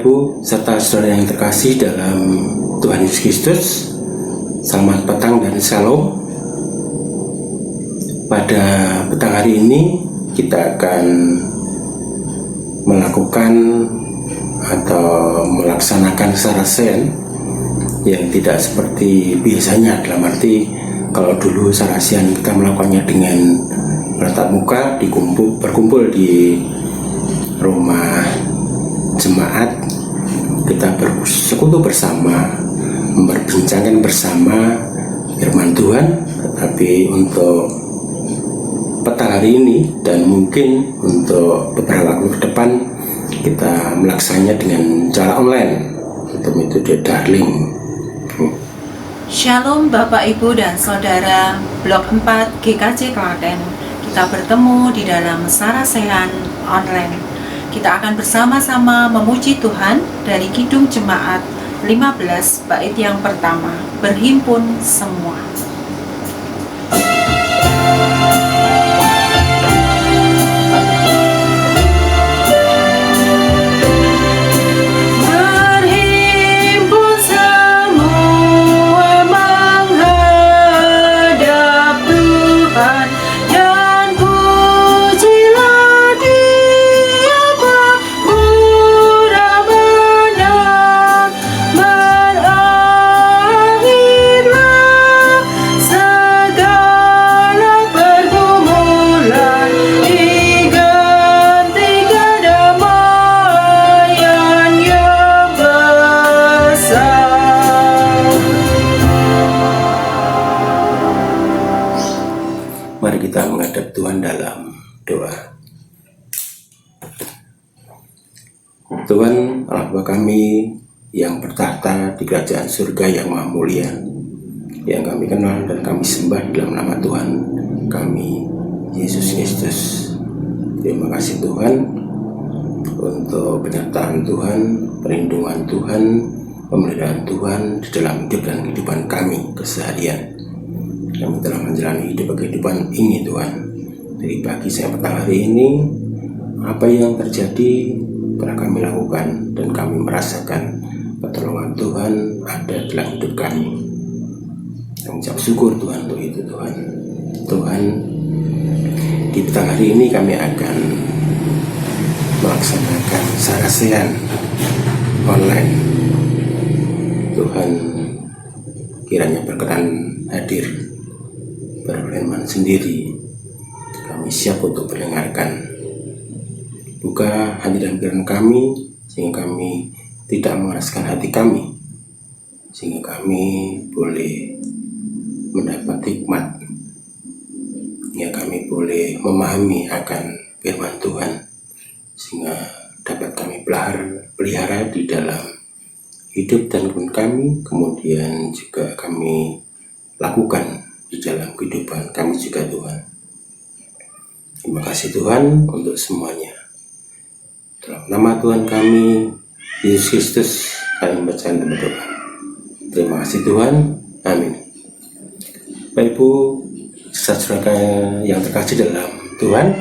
Bapak Ibu serta saudara yang terkasih dalam Tuhan Yesus Kristus, selamat petang dan shalom. Pada petang hari ini kita akan melakukan atau melaksanakan sarasian yang tidak seperti biasanya, dalam arti kalau dulu sarasian kita melakukannya dengan bertatap muka, berkumpul di rumah jemaat, kita bersekutu bersama, memperbincangkan bersama firman Tuhan. Tetapi untuk petang hari ini dan mungkin untuk beberapa waktu ke depan, kita melaksanakannya dengan cara online, untuk metode daring. Shalom Bapak Ibu dan Saudara Blok 4 GKJ Klaten. Kita bertemu di dalam sarasian online. Kita akan bersama-sama memuji Tuhan dari Kidung Jemaat 15 bait yang pertama, berhimpun semua. Mari kita menghadap Tuhan dalam doa. Tuhan Allah Bapa kami yang bertahta di kerajaan surga yang maha mulia, yang kami kenal dan kami sembah dalam nama Tuhan kami Yesus Kristus. Terima kasih Tuhan untuk penyertaan Tuhan, perlindungan Tuhan, pemeliharaan Tuhan di dalam hidup dan kehidupan kami keseharian. Kami telah menjalani hidup kehidupan ini Tuhan. Dari pagi sampai petang hari ini, apa yang terjadi telah kami lakukan dan kami merasakan pertolongan Tuhan ada dalam hidup kami. Kami ucap syukur Tuhan untuk itu Tuhan. Tuhan, di petang hari ini kami akan melaksanakan sarasian online. Tuhan kiranya berkenan hadir, berfirman sendiri. Kami siap untuk mendengarkan. Buka hati dan pikiran kami sehingga kami tidak mengeraskan hati kami, sehingga kami boleh mendapat hikmat, ya kami boleh memahami akan firman Tuhan, sehingga dapat kami pelihara di dalam hidup dan kehidupan kami, kemudian juga kami lakukan di dalam kehidupan kami juga Tuhan. Terima kasih Tuhan untuk semuanya. Dalam nama Tuhan kami Yesus Kristus kami membaca dan berdoa. Terima kasih Tuhan. Amin. Bapak Ibu, saudara yang terkasih dalam Tuhan,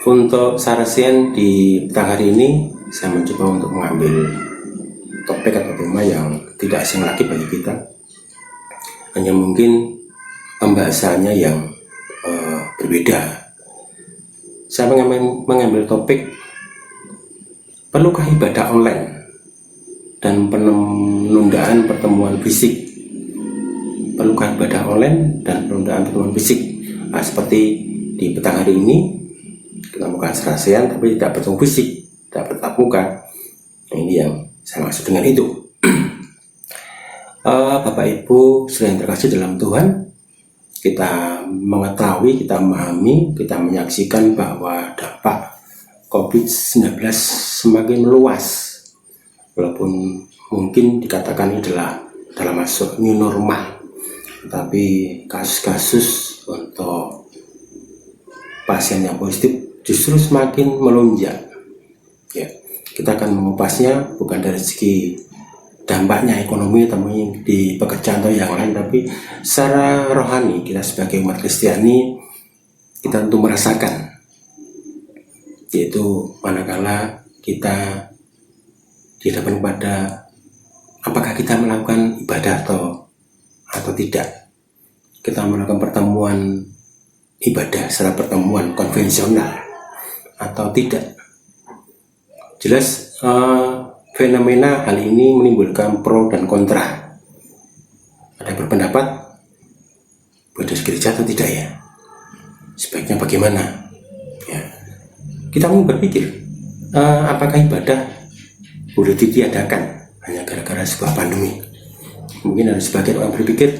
untuk sarasian di petang hari ini saya mencoba untuk mengambil topik atau tema yang tidak asing lagi bagi kita. Hanya mungkin pembahasannya yang berbeda. Saya mengambil topik, perlukah ibadah online dan penundaan pertemuan fisik? Perlukah ibadah online dan penundaan pertemuan fisik? Nah, seperti di petang hari ini kita bukan sarasian tapi tidak bertemu fisik, tidak bertatap muka. Nah, ini yang saya maksud dengan itu. Bapak Ibu saudara yang terkasih dalam Tuhan, kita mengetahui, kita memahami, kita menyaksikan bahwa dampak COVID-19 semakin meluas. Walaupun mungkin dikatakan ini adalah dalam masuk new normal, tapi kasus-kasus untuk pasien yang positif justru semakin melonjak. Ya, kita akan mengupasnya bukan dari segi dampaknya ekonomi atau di pekerjaan atau yang lain, tapi secara rohani kita sebagai umat Kristiani kita tentu merasakan, yaitu manakala kita dihadapkan kepada apakah kita melakukan ibadah atau tidak. Kita melakukan pertemuan ibadah secara pertemuan konvensional atau tidak. Jelas fenomena hal ini menimbulkan pro dan kontra. Ada yang berpendapat ibadah gereja atau tidak ya, sebaiknya bagaimana ya. Kita mau berpikir apakah ibadah boleh ditiadakan hanya gara-gara sebuah pandemi. Mungkin ada sebagian orang berpikir,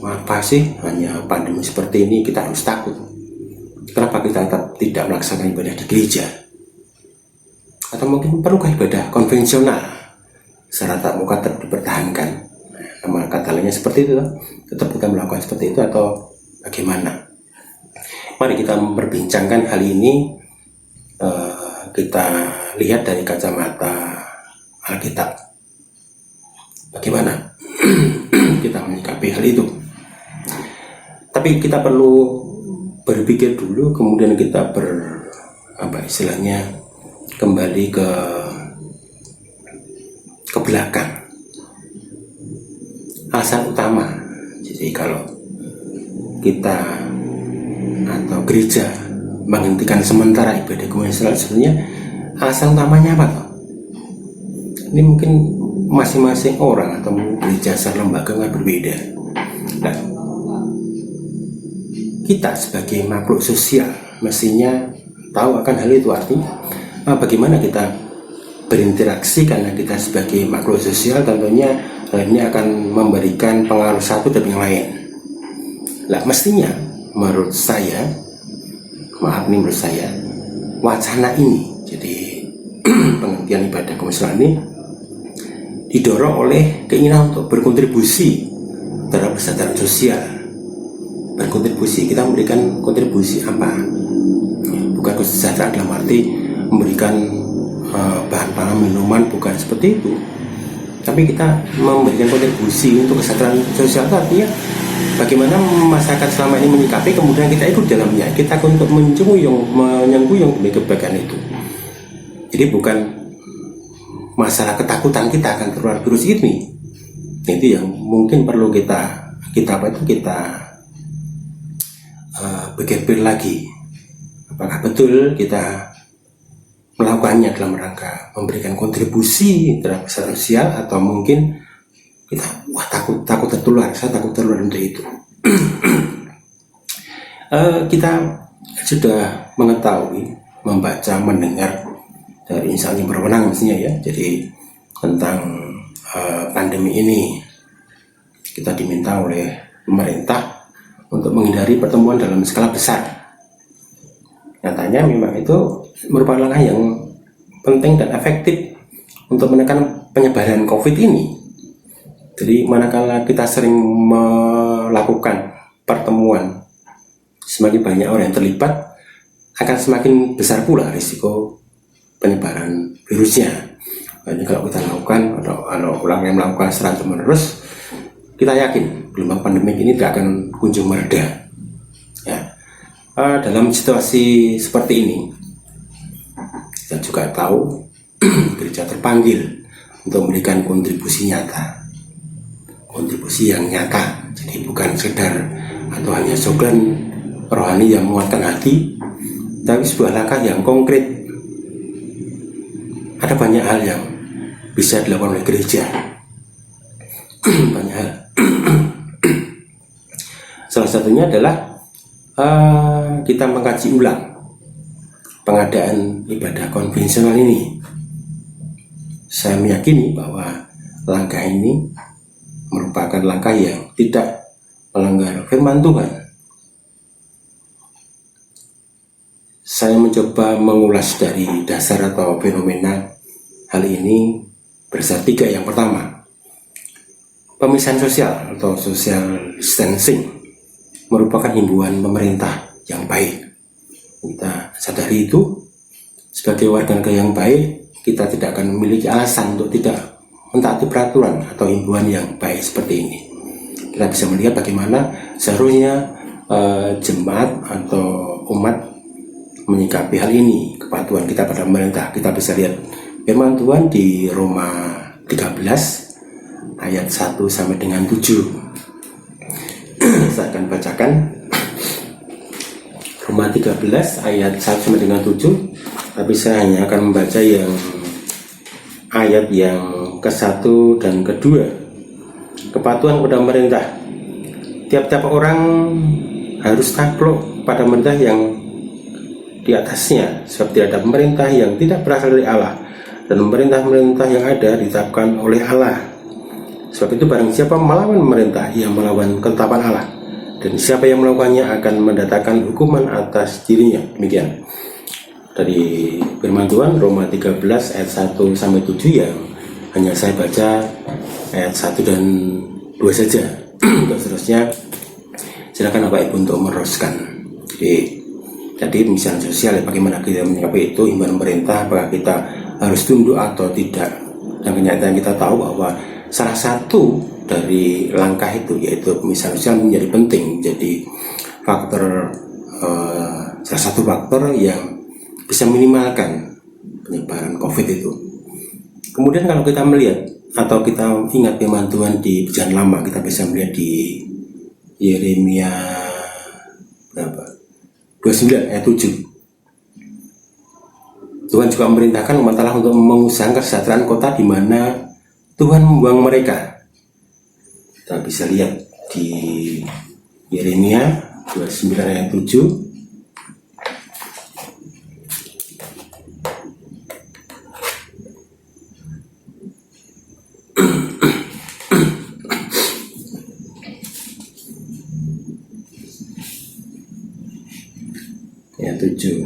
apa sih hanya pandemi seperti ini kita harus takut, kenapa kita tetap tidak melaksanakan ibadah di gereja. Atau mungkin perlukah ibadah konvensional secara tatap muka tetap dipertahankan. Nama kata lainnya seperti itu, tetap kita melakukan seperti itu atau bagaimana. Mari kita memperbincangkan hal ini. Kita lihat dari kacamata Alkitab, bagaimana kita menyikapi hal itu. Tapi kita perlu berpikir dulu, kemudian kita kembali ke belakang. Alasan utama, jadi kalau kita atau gereja menghentikan sementara ibadah konvensional, sebenarnya alasan utamanya apa toh? Ini mungkin masing-masing orang atau gereja secara lembaga berbeda. Nah, kita sebagai makhluk sosial mestinya tahu akan hal itu. Artinya bagaimana kita berinteraksi, karena kita sebagai makhluk sosial tentunya hal ini akan memberikan pengaruh satu dan yang lain. Nah, mestinya menurut saya, wacana ini, jadi penghentian ibadah konvensional ini didorong oleh keinginan untuk berkontribusi terhadap kesadaran sosial. Berkontribusi, kita memberikan kontribusi apa? Bukan kesejahteraan dalam arti memberikan bahan pangan, minuman, bukan seperti itu. Tapi kita memberikan kontribusi untuk kesejahteraan sosial itu artinya bagaimana masyarakat selama ini menyikapi, kemudian kita ikut dalamnya, kita untuk menyengkuyung demi kebaikan itu. Jadi bukan masalah ketakutan kita akan tertular virus ini. Itu yang mungkin perlu kita pikir lagi. Apakah betul kita melakukannya dalam rangka memberikan kontribusi terhadap kesehatan sosial, atau mungkin kita takut tertular, saya takut tertular untuk itu. Kita sudah mengetahui, membaca, mendengar dari instansi berwenang mestinya ya. Jadi tentang pandemi ini kita diminta oleh pemerintah untuk menghindari pertemuan dalam skala besar. Nyatanya memang itu merupakan langkah yang penting dan efektif untuk menekan penyebaran COVID ini. Jadi manakala kita sering melakukan pertemuan, semakin banyak orang yang terlibat, akan semakin besar pula risiko penyebaran virusnya. Jadi kalau kita lakukan atau orang yang melakukan secara terus-menerus, kita yakin gelombang pandemik ini tidak akan kunjung mereda. Ya. Dalam situasi seperti ini, kita juga tahu gereja terpanggil untuk memberikan kontribusi nyata, kontribusi yang nyata. Jadi bukan sekedar atau hanya slogan rohani yang menguatkan hati, tapi sebuah langkah yang konkret. Ada banyak hal yang bisa dilakukan oleh gereja, banyak hal. Salah satunya adalah kita mengkaji ulang pengadaan ibadah konvensional ini. Saya meyakini bahwa langkah ini merupakan langkah yang tidak melanggar firman Tuhan. Saya mencoba mengulas dari dasar atau fenomena hal ini berdasar 3. Yang pertama, pemisahan sosial atau social distancing merupakan himbauan pemerintah yang baik. Kita sadari itu, sebagai warga negara yang baik, kita tidak akan memiliki alasan untuk tidak mentaati peraturan atau himbauan yang baik seperti ini. Kita bisa melihat bagaimana seharusnya jemaat atau umat menyikapi hal ini, kepatuhan kita pada pemerintah. Kita bisa lihat Firman Tuhan di Roma 13 ayat 1 sampai dengan 7. Saya akan bacakan Roma 13 ayat 1 sampai dengan 7, tapi saya hanya akan membaca yang ayat yang ke-1 dan kedua. Kepatuhan kepada pemerintah. Tiap-tiap orang harus takluk pada pemerintah yang di atasnya, sebab tidak ada pemerintah yang tidak berasal dari Allah, dan pemerintah-pemerintah yang ada ditetapkan oleh Allah. Sebab itu barang siapa melawan pemerintah, ia melawan ketetapan Allah, dan siapa yang melakukannya akan mendatangkan hukuman atas dirinya. Demikian dari firman Tuhan Roma 13 ayat 1 sampai 7 yang hanya saya baca ayat 1 dan 2 saja. Untuk seterusnya silakan Bapak Ibu untuk meneruskan. Jadi misalnya sosial, bagaimana kita menyikapi itu, himbauan pemerintah, apakah kita harus tunduk atau tidak. Dan kenyataan kita tahu bahwa salah satu dari langkah itu yaitu pemisahan sosial menjadi penting, jadi faktor salah satu faktor yang bisa minimalkan penyebaran COVID itu. Kemudian kalau kita melihat atau kita ingat firman Tuhan di Perjanjian Lama, kita bisa melihat di Yeremia berapa? 29 ayat 7. Tuhan juga memerintahkan umat Allah untuk mengusahakan kesejahteraan kota di mana Tuhan membuang mereka. Kita bisa lihat di Yeremia 29 ayat 7. Ayat 7.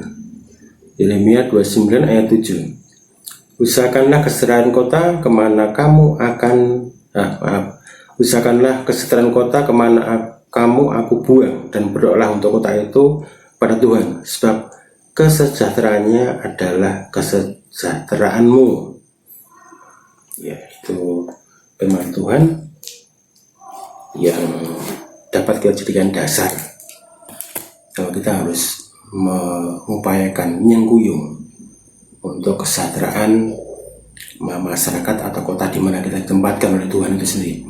Yeremia 29 ayat 7. Usahakanlah kesejahteraan kota kemana kamu akan usahakanlah kesejahteraan kota kemana kamu aku buang, dan berdoalah untuk kota itu pada Tuhan, sebab kesejahteraannya adalah kesejahteraanmu. Ya, itu firman Tuhan yang dapat kita jadikan dasar kalau kita harus mengupayakan nyengkuyung untuk kesejahteraan masyarakat atau kota di mana kita ditempatkan oleh Tuhan itu sendiri.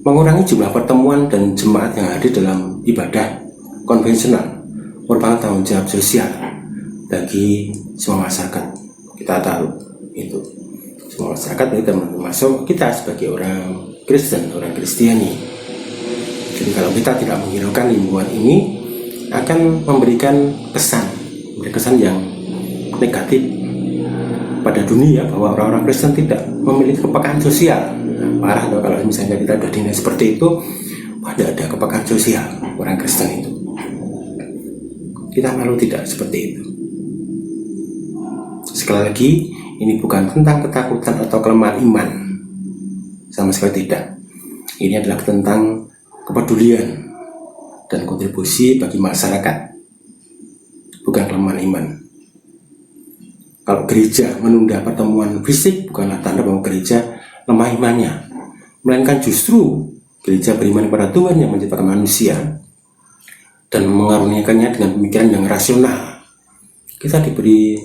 Mengurangi jumlah pertemuan dan jemaat yang hadir dalam ibadah konvensional merupakan tanggung jawab sosial bagi semua masyarakat. Kita tahu itu semua masyarakat, itu termasuk kita sebagai orang Kristen, orang Kristiani. Jadi kalau kita tidak menghiraukan himbauan ini, akan memberikan kesan yang negatif pada dunia bahwa orang-orang Kristen tidak memiliki kepekaan sosial. Parah atau kalau misalnya kita sudah dinilai seperti itu, tidak ada kepekaan sosial orang Kristen itu. Kita malu tidak seperti itu. Sekali lagi, ini bukan tentang ketakutan atau kelemahan iman, sama sekali tidak. Ini adalah tentang kepedulian dan kontribusi bagi masyarakat, bukan kelemahan iman. Kalau gereja menunda pertemuan fisik, bukanlah tanda bahwa gereja lemah imannya, melainkan justru gereja beriman kepada Tuhan yang menciptakan manusia dan mengaruniakannya dengan pemikiran yang rasional. Kita diberi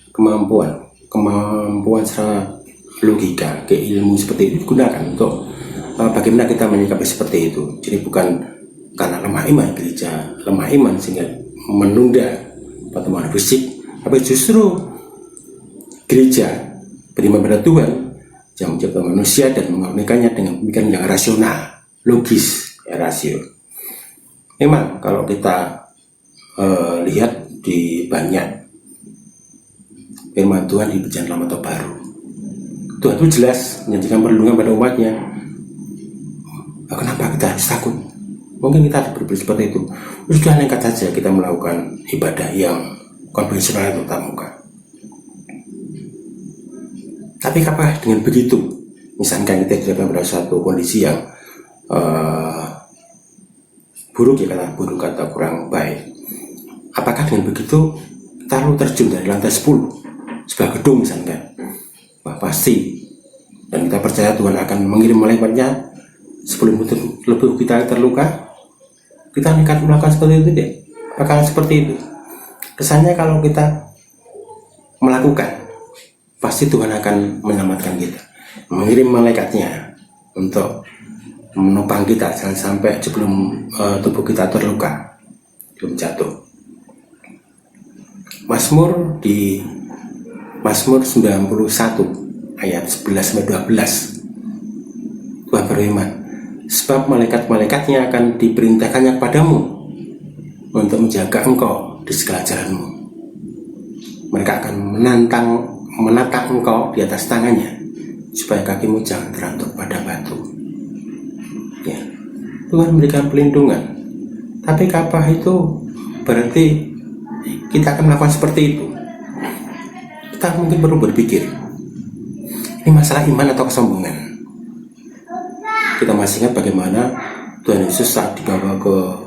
kemampuan secara logika, keilmu seperti itu digunakan untuk bagaimana kita menyikapi seperti itu. Jadi bukan karena lemah iman gereja lemah iman sehingga menunda pertemuan fisik, tapi justru gereja beriman pada Tuhan yang menciptakan manusia dan mengaruniakannya dengan pemikiran yang rasional, logis, rasio. Memang kalau kita lihat di banyak firman Tuhan di Perjanjian Lama atau Baru, Tuhan itu jelas menjanjikan perlindungan pada umatnya. Kenapa kita harus takut? Mungkin kita berpikir seperti itu, sudah nekat saja kita melakukan ibadah yang konvensional itu tatap muka. Tapi apa dengan begitu? Misalkan kita dihadapkan pada suatu kondisi yang buruk, ya kata buruk atau kurang baik. Apakah dengan begitu kita lalu terjun dari lantai 10 sebuah gedung misalkan? Wah, pasti. Dan kita percaya Tuhan akan mengirim malaikatnya sebelum lebih kita terluka. Kita nekat melakukan seperti itu deh. Apakah seperti itu? Kesannya kalau kita melakukan pasti Tuhan akan menyelamatkan kita, mengirim malaikatnya untuk menopang kita jangan sampai sebelum tubuh kita terluka, belum jatuh. Mazmur 91 ayat 11-12 Tuhan berfirman, sebab malaikat-malaikatnya akan diperintahkannya kepadamu untuk menjaga engkau di segala jalanmu. Mereka akan menatang engkau di atas tangannya, supaya kakimu jangan terantuk pada batu. Ya, Tuhan memberikan pelindungan. Tapi apakah itu berarti kita akan melakukan seperti itu? Kita mungkin perlu berpikir, ini masalah iman atau kesombongan? Kita masih ingat bagaimana Tuhan Yesus saat dibawa ke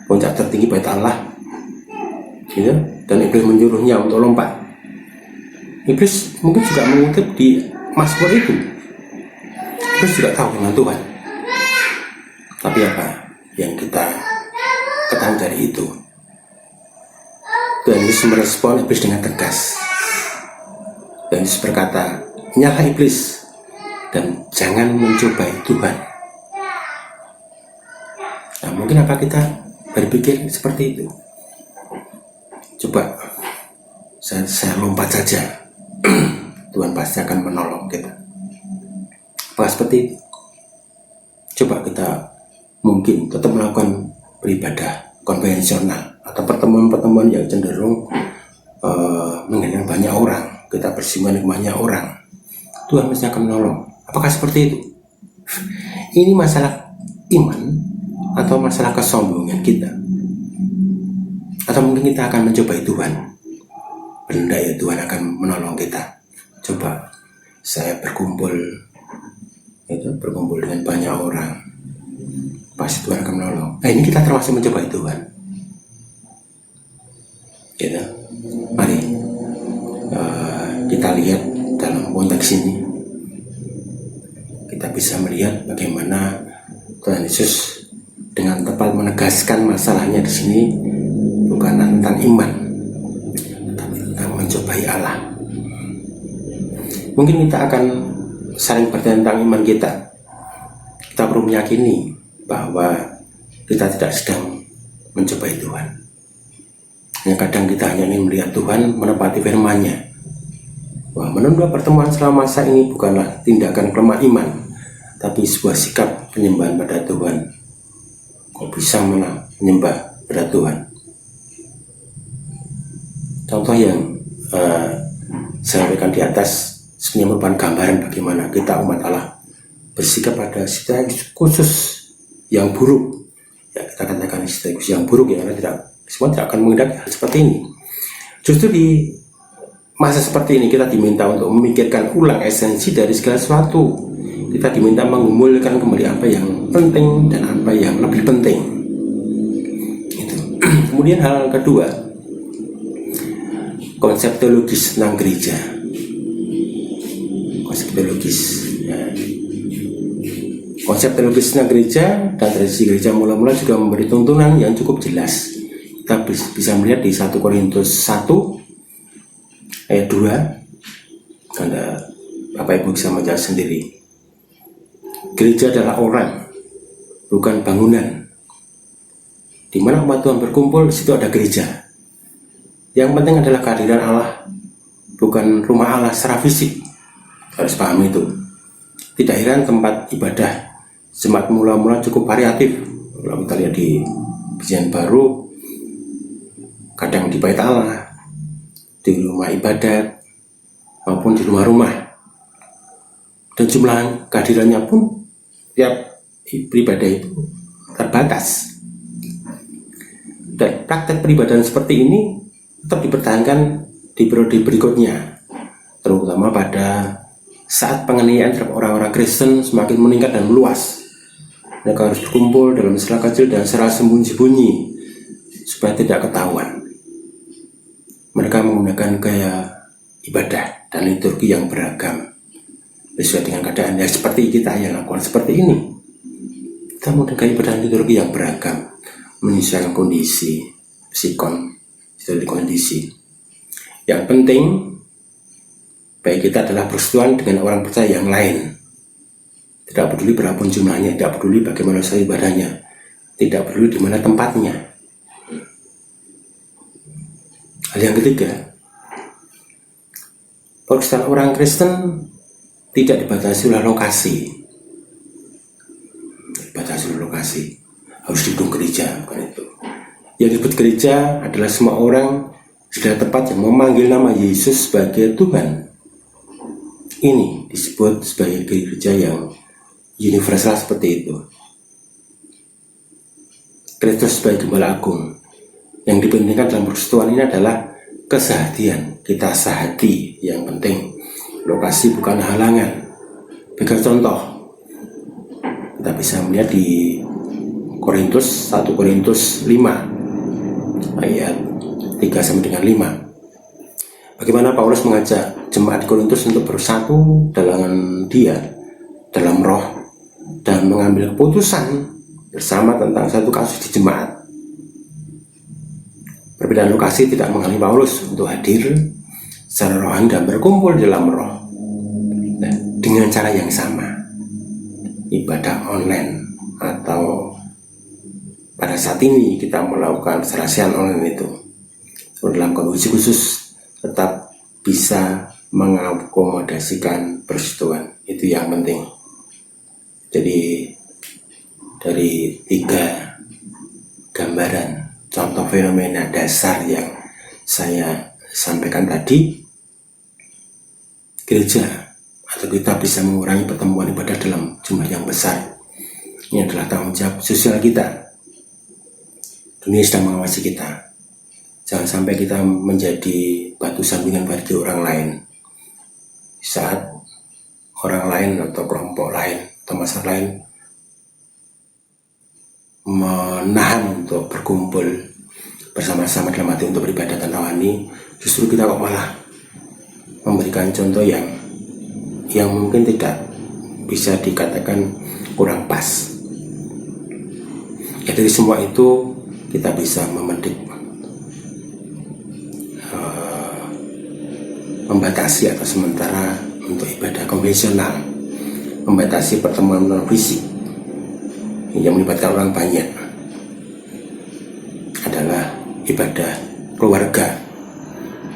puncak tertinggi bait Allah, gitu, dan iblis menyuruhnya untuk lompat. Iblis mungkin juga mengutip di Mazmur itu. Iblis juga tahu dengan Tuhan. Tapi apa yang kita ketahui dari itu? Tuhan Yesus merespon iblis dengan tegas. Tuhan Yesus berkata, nyala iblis dan jangan mencobai Tuhan. Nah, mungkin apa kita berpikir seperti itu? Coba saya lompat saja, Tuhan pasti akan menolong kita. Apa seperti itu? Coba kita mungkin tetap melakukan beribadah konvensional atau pertemuan-pertemuan yang cenderung mengenai banyak orang, kita bersinggungan dengan banyak orang, Tuhan pasti akan menolong. Apakah seperti itu? Ini masalah iman atau masalah kesombongan kita? Atau mungkin kita akan mencobai Tuhan? Benda ya Tuhan akan menolong kita. Coba saya berkumpul dengan banyak orang, pasti Tuhan akan menolong. Nah, ini kita termasuk mencobai Tuhan. Gitu. Mari kita lihat dalam konteks ini. Kita bisa melihat bagaimana Tuhan Yesus dengan tepat menegaskan masalahnya di sini bukan tentang iman, tapi tentang mencobai Allah. Mungkin kita akan saling bertanya tentang iman kita. Kita perlu meyakini bahwa kita tidak sedang mencobai Tuhan. Yang kadang kita hanya ingin melihat Tuhan menepati firman-Nya. Bahwa menunda pertemuan selama masa ini bukanlah tindakan kelemah iman, tapi sebuah sikap penyembahan pada Tuhan. Kok bisa menyembah pada Tuhan? Contoh yang saya sampaikan di atas sebenarnya merupakan gambaran bagaimana kita umat Allah bersikap pada situasi khusus yang buruk. Ya, kita katakan situasi yang buruk ya, karena semua tidak akan menghindari hal seperti ini. Justru di masa seperti ini kita diminta untuk memikirkan ulang esensi dari segala sesuatu. Kita diminta mengumpulkan kembali apa yang penting dan apa yang lebih penting. Itu. Kemudian hal kedua, konsep teologis tentang gereja. Konsep teologis. Ya. Konsep teologis tentang gereja dan tradisi gereja mula-mula juga memberi tuntunan yang cukup jelas. Kita bisa melihat di 1 Korintus 1 ayat 2. Anda Bapak Ibu bisa membaca sendiri. Gereja adalah orang, bukan bangunan. Di mana umat Tuhan berkumpul, di situ ada gereja. Yang penting adalah kehadiran Allah, bukan rumah Allah secara fisik. Harus paham itu. Tidak heran tempat ibadah jemaat mula-mula cukup variatif. Kalau kita lihat di Perjanjian Baru, kadang di bait Allah, di rumah ibadat, maupun di rumah-rumah. Dan jumlah kehadirannya pun tiap beribadah itu terbatas. Dan praktek peribadahan seperti ini tetap dipertahankan di periode berikutnya, terutama pada saat penganiayaan terhadap orang-orang Kristen semakin meningkat dan meluas. Mereka harus berkumpul dalam sela kecil dan secara sembunyi-sembunyi supaya tidak ketahuan. Mereka menggunakan gaya ibadah dan liturgi yang beragam sesuai dengan keadaan. Ya, seperti kita yang lakukan seperti ini. Kita menggunakan gaya ibadah dan liturgi yang beragam, menyesuaikan kondisi, kondisi. Yang penting baik kita adalah persekutuan dengan orang percaya yang lain. Tidak peduli berapapun jumlahnya, tidak peduli bagaimana usaha ibadahnya, tidak peduli di mana tempatnya. Hal yang ketiga, persekutuan orang Kristen tidak dibatasi oleh lokasi. Dibatasi oleh lokasi, harus di gedung gereja, bukan itu. Yang disebut gereja adalah semua orang sudah tepat yang memanggil nama Yesus sebagai Tuhan. Ini disebut sebagai gereja yang universal seperti itu. Kristus sebagai Gembala Agung. Yang dipentingkan dalam persekutuan ini adalah kesehatian. Kita sehati yang penting. Lokasi bukan halangan. Bagi contoh, kita bisa melihat di 1 Korintus 5 ayat 3 sampai dengan 5. Bagaimana Paulus mengajak jemaat Korintus untuk bersatu dalam dia, dalam roh, dan mengambil keputusan bersama tentang satu kasus di jemaat. Perbedaan lokasi tidak menghalangi Paulus untuk hadir secara rohani dan berkumpul dalam roh dengan cara yang sama. Ibadah online atau pada saat ini kita melakukan serasian online itu dalam kondisi khusus tetap bisa mengakomodasikan persekutuan. Itu yang penting. Jadi dari 3 gambaran contoh fenomena dasar yang saya sampaikan tadi, gereja atau kita bisa mengurangi pertemuan ibadah dalam jumlah yang besar. Ini adalah tanggung jawab sosial kita. Dunia sedang mengawasi kita. Jangan sampai kita menjadi batu sandungan bagi orang lain saat orang lain atau kelompok lain atau masyarakat lain menahan untuk berkumpul bersama-sama dalam hati untuk beribadah dan rohani. Justru kita kok malah memberikan contoh yang mungkin tidak bisa dikatakan kurang pas. Ya, dari semua itu kita bisa memetik membatasi atau sementara untuk ibadah konvensional, membatasi pertemuan non fisik yang melibatkan orang banyak adalah ibadah keluarga,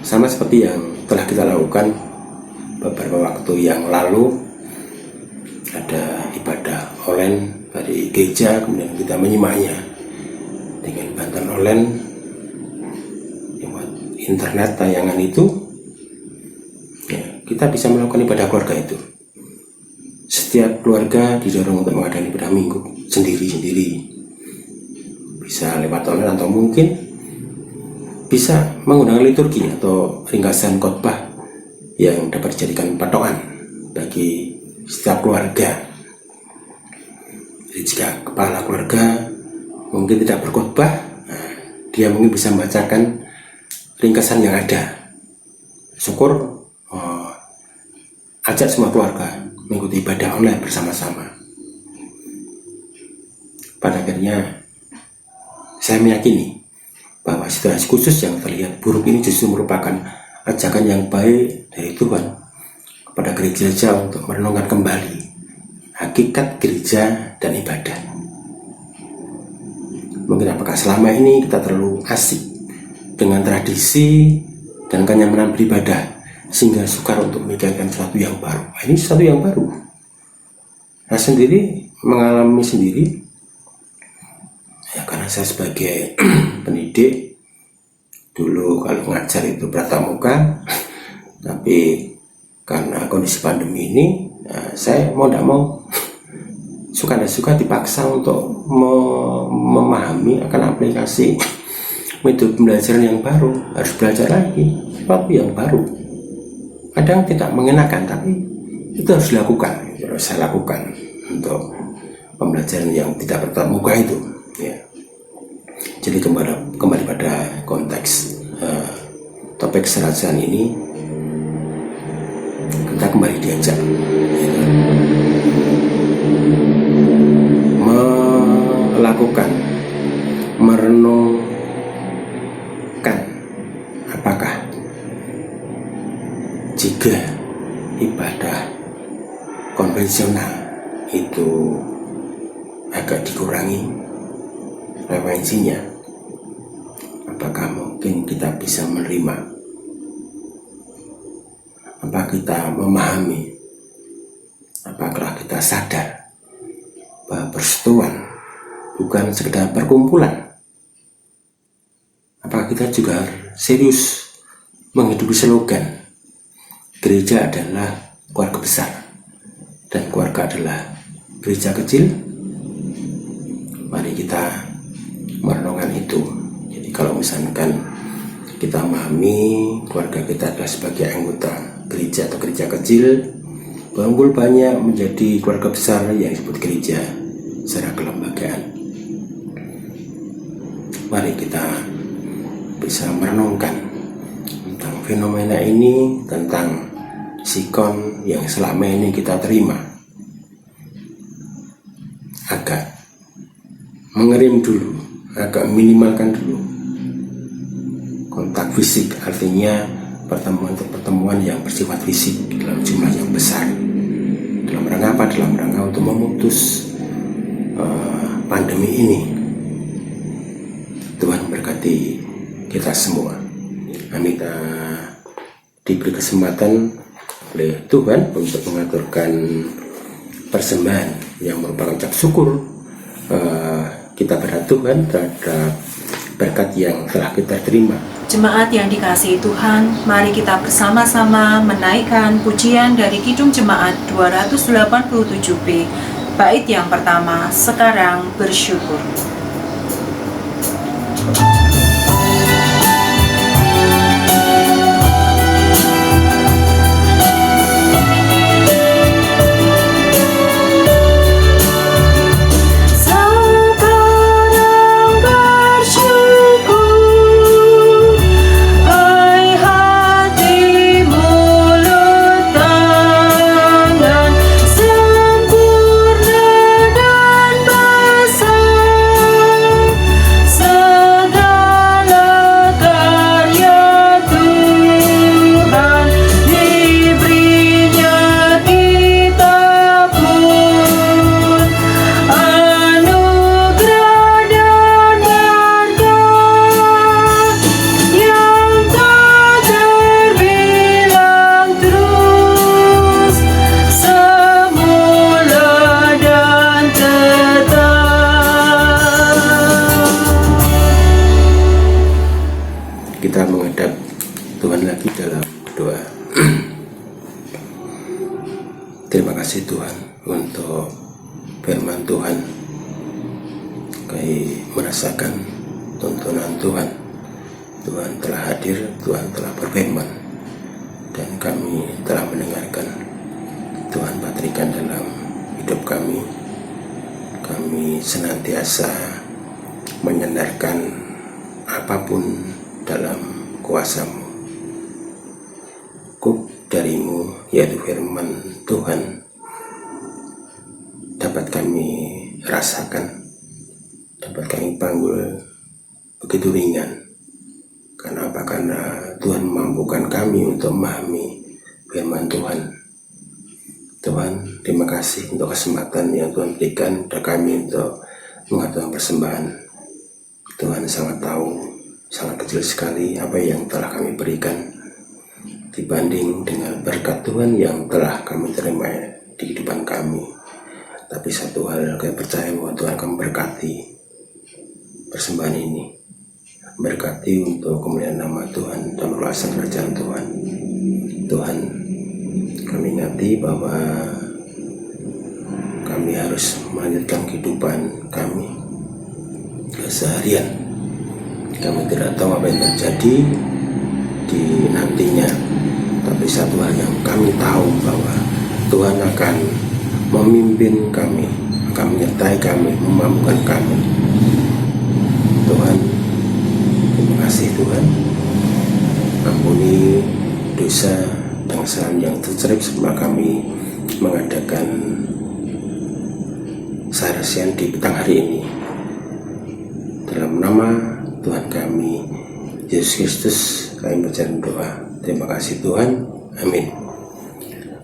sama seperti yang telah kita lakukan beberapa waktu yang lalu. Ada ibadah online dari gereja, kemudian kita menyimaknya dengan bantuan online lewat internet tayangan itu. Ya, kita bisa melakukan ibadah keluarga itu. Setiap keluarga didorong untuk mengadakan ibadah minggu sendiri-sendiri. Bisa lewat online atau mungkin bisa menggunakan liturgi atau ringkasan khotbah yang dapat dijadikan patokan bagi setiap keluarga. Jadi jika kepala keluarga mungkin tidak berkhotbah, dia mungkin bisa membacakan ringkasan yang ada. Syukur ajak semua keluarga mengikuti ibadah online bersama-sama. Pada akhirnya saya meyakini bahwa situasi khusus yang terlihat buruk ini justru merupakan ajakan yang baik dari Tuhan kepada gereja untuk merenungkan kembali hakikat gereja dan ibadah. Mungkin apakah selama ini kita terlalu asik dengan tradisi dan kenyamanan beribadah sehingga sukar untuk memikirkan sesuatu yang baru. Ini sesuatu yang baru. Saya sendiri mengalami sendiri, ya, karena saya sebagai pendidik dulu kalau ngajar itu pramuka, tapi karena kondisi pandemi ini, saya mau tidak mau suka tidak suka dipaksa untuk memahami akan aplikasi metode pembelajaran yang baru. Harus belajar lagi sesuatu yang baru. Kadang tidak mengenakan, tapi itu harus dilakukan. Harus saya lakukan untuk pembelajaran yang tidak bertatap muka itu. Ya. Jadi kembali pada konteks topik serasian ini, kita kembali diajak melakukan, merenungkan apakah jika ibadah konvensional itu agak dikurangi frekuensinya, apakah mungkin kita bisa menerima? Apakah kita memahami? Apakah kita sadar bahwa persekutuan bukan sekedar perkumpulan? Apakah kita juga serius menghidupi slogan gereja adalah keluarga besar dan keluarga adalah gereja kecil? Mari kita merenungkan itu. Jadi kalau misalkan kita memahami keluarga kita adalah sebagai anggota gereja atau gereja kecil, berkumpul banyak menjadi keluarga besar yang disebut gereja secara kelembagaan. Mari kita bisa merenungkan tentang fenomena ini, tentang sikon yang selama ini kita terima, agak mengerim dulu, agak minimalkan dulu kontak fisik, artinya pertemuan yang bersifat fisik dalam jumlah yang besar. Dalam rangka apa? Dalam rangka untuk memutus pandemi ini. Tuhan berkati kita semua. Amin. Kita diberi kesempatan oleh Tuhan untuk mengaturkan persembahan yang merupakan ucap syukur kita berkat Tuhan terhadap berkat yang telah kita terima. Jemaat yang dikasihi Tuhan, mari kita bersama-sama menaikkan pujian dari Kidung Jemaat 287B. Bait yang pertama, sekarang bersyukur. Kita menghadap Tuhan lagi dalam doa. Terima kasih Tuhan untuk firman Tuhan. Kami merasakan tuntunan Tuhan. Tuhan telah hadir, Tuhan telah berfirman, dan kami telah mendengarkan. Tuhan patrikan dalam hidup kami. Kami senantiasa menyandarkan apapun dalam kuasa-Mu. Cukup darimu, yaitu firman Tuhan, dapat kami rasakan, dapat kami panggul begitu ringan. Karena apa? Karena Tuhan memampukan kami untuk memahami firman Tuhan. Tuhan, terima kasih untuk kesempatan yang Tuhan berikan kepada kami untuk mengaturkan persembahan. Tuhan sangat tahu, sangat kecil sekali apa yang telah kami berikan dibanding dengan berkat Tuhan yang telah kami terima di kehidupan kami. Tapi satu hal, kami percaya bahwa Tuhan akan berkati persembahan ini, berkati untuk kemuliaan nama Tuhan dan perluasan kerajaan Tuhan. Tuhan, kami ingat bahwa kami harus melanjutkan kehidupan kami keseharian. Kami tidak tahu apa yang terjadi di nantinya, tapi satu hal yang kami tahu bahwa Tuhan akan memimpin kami, akan menyertai kami, memampukan kami. Tuhan, terima kasih Tuhan. Ampuni dosa dan kesalahan yang terselip sebelum kami mengadakan sarasian di petang hari ini. Dalam nama Tuhan kami Yesus Kristus kami berjalan doa. Terima kasih Tuhan. Amin.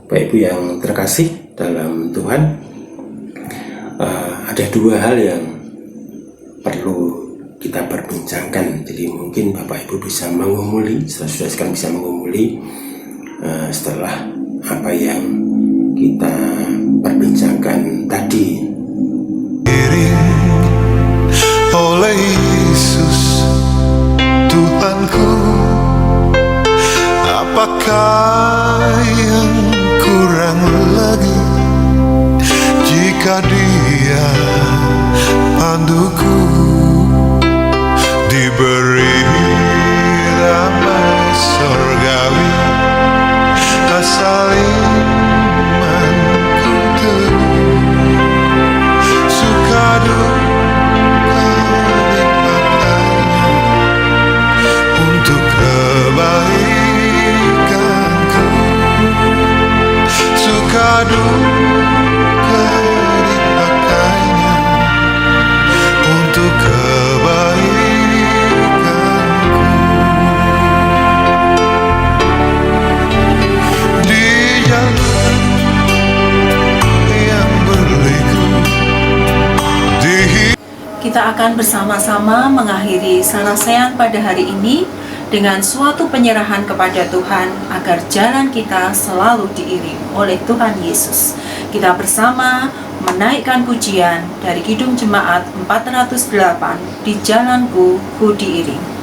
Bapak Ibu yang terkasih dalam Tuhan, ada dua hal yang perlu kita perbincangkan. Jadi mungkin Bapak Ibu bisa mengumuli, saudara sekarang bisa mengumuli setelah apa yang kita perbincangkan tadi. Oleh Yesus Tuhanku, apakah yang kurang lagi jika Dia panduku, diberi damai surgawi asal imanku teguh, suka duka nikmatnya untuk kebaikanku, suka duka nikmatnya untuk kebaikanku. Di jalan yang berliku, Kita akan bersama-sama mengakhiri sarasean pada hari ini dengan suatu penyerahan kepada Tuhan agar jalan kita selalu diiring oleh Tuhan Yesus. Kita bersama menaikkan pujian dari Kidung Jemaat 408, Di Jalanku Ku Diiring.